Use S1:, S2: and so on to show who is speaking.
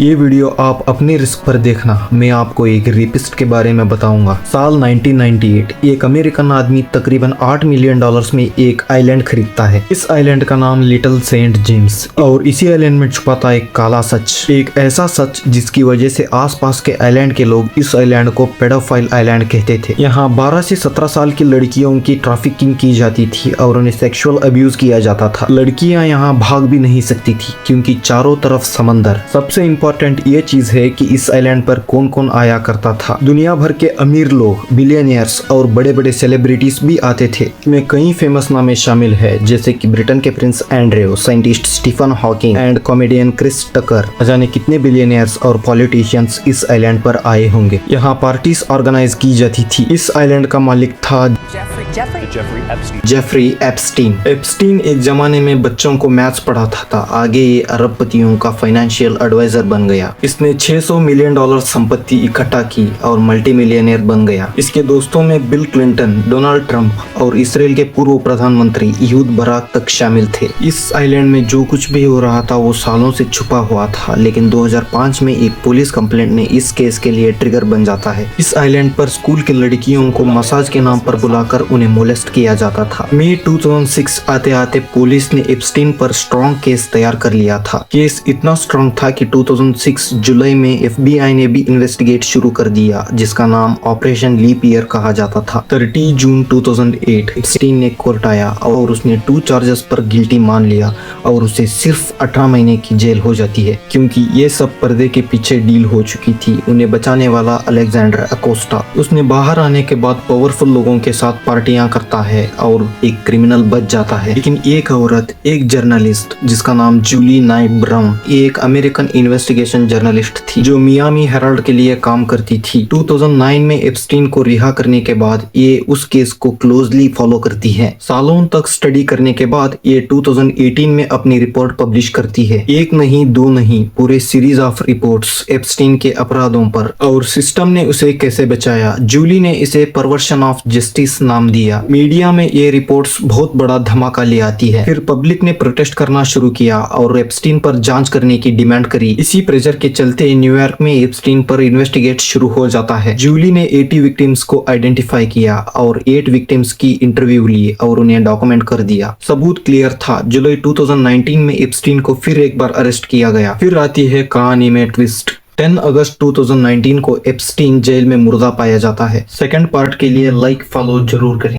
S1: ये वीडियो आप अपने रिस्क पर देखना। मैं आपको एक रेपिस्ट के बारे में बताऊंगा। साल 1998 एक अमेरिकन आदमी तकरीबन $8 मिलियन में एक आइलैंड खरीदता है। इस आइलैंड का नाम लिटिल सेंट जेम्स और इसी आइलैंड में छुपा था एक काला सच, एक ऐसा सच जिसकी वजह से आसपास के आइलैंड के लोग इस आइलैंड को पेडोफाइल आइलैंड कहते थे। यहाँ 12 से 17 साल की लड़कियों की ट्रैफिकिंग की जाती थी और उन्हें सेक्सुअल अब्यूज किया जाता था। लड़कियां यहाँ भाग भी नहीं सकती थी क्योंकि चारों तरफ समंदर। सबसे इम्पोर्टेंट ये चीज है कि इस आइलैंड पर कौन कौन आया करता था। दुनिया भर के अमीर लोग, बिलियनियर्स और बड़े बड़े सेलिब्रिटीज भी आते थे। में कई फेमस नामे शामिल है जैसे कि ब्रिटेन के prince Andrew, scientist Stephen Hawking and comedian Chris Tucker. न जाने कितने बिलियनियर्स और पॉलिटिशियंस इस आइलैंड पर आए होंगे। यहाँ पार्टीज ऑर्गेनाइज की जाती थी। इस आइलैंड का मालिक था जेफरी एप्स्टीन। एप्स्टीन एक जमाने में बच्चों को मैथ्स पढ़ाता था। आगे ये अरबपतियों का फाइनेंशियल एडवाइजर बन गया। इसने $600 मिलियन संपत्ति इकट्ठा की और मल्टी मिलियनियर बन गया। इसके दोस्तों में बिल क्लिंटन, डोनाल्ड ट्रंप और इसराइल के पूर्व प्रधानमंत्री यहूद बराक तक शामिल थे। इस आइलैंड में जो कुछ भी हो रहा था वो सालों से छुपा हुआ था, लेकिन 2005 में एक पुलिस कंप्लेंट ने इस केस के लिए ट्रिगर बन जाता है। इस आइलैंड पर स्कूल की लड़कियों को मसाज के नाम पर बुलाकर उन्हें मोलेस्ट किया जाता था। मई 2006 आते आते पुलिस ने एप्स्टीन पर स्ट्रॉन्ग केस तैयार कर लिया था। केस इतना स्ट्रॉन्ग था कि 2006 जुलाई में FBI ने भी इन्वेस्टिगेट शुरू कर दिया, जिसका नाम ऑपरेशन लीप ईयर कहा जाता था। 30 जून 2008 एप्स्टीन ने कोर्ट आया और उसने 2 चार्जेस पर गिल्टी मान लिया और उसे सिर्फ 18 महीने की जेल हो जाती है, क्योंकि ये सब पर्दे के पीछे डील हो चुकी थी। उन्हें बचाने वाला अलेक्जेंडर अकोस्टा। उसने बाहर आने के बाद पावरफुल लोगों के साथ पार्टियां करता है और एक क्रिमिनल बच जाता है। लेकिन एक औरत, एक जर्नलिस्ट जिसका नाम जूली नाइट ब्राउन, एक अमेरिकन इन्वेस्टिगेशन जर्नलिस्ट थी जो मियामी हेराल्ड के लिए काम करती थी। 2009 में एप्स्टीन को रिहा करने के बाद ये उस केस को क्लोजली फॉलो करती है। सालों तक स्टडी करने के बाद ये 2018 में अपनी रिपोर्ट पब्लिश करती है। एक नहीं, दो नहीं, पूरे सीरीज ऑफ रिपोर्ट्स एप्स्टीन के अपराधों पर और सिस्टम ने उसे कैसे बचाया। जूली ने इसे परवर्शन ऑफ जस्टिस नाम दिया। मीडिया में ये रिपोर्ट्स बहुत बड़ा धमाका ले आती है। फिर पब्लिक ने प्रोटेस्ट करना शुरू किया और एप्स्टीन पर जांच करने की डिमांड करी। इसी प्रेशर के चलते न्यूयॉर्क में एप्स्टीन पर इन्वेस्टिगेट शुरू हो जाता है। जूली ने 80 विक्टिम्स को आइडेंटिफाई किया और 8 विक्टिम्स की इंटरव्यू ली और उन्हें डॉक्यूमेंट कर दिया। सबूत क्लियर था। जुलाई 2019 में एप्स्टीन को फिर एक बार अरेस्ट किया गया। फिर आती है कहानी में ट्विस्ट। 10 अगस्त 2019 को एप्स्टीन जेल में मुर्दा पाया जाता है। सेकंड पार्ट के लिए लाइक फॉलो जरूर करें।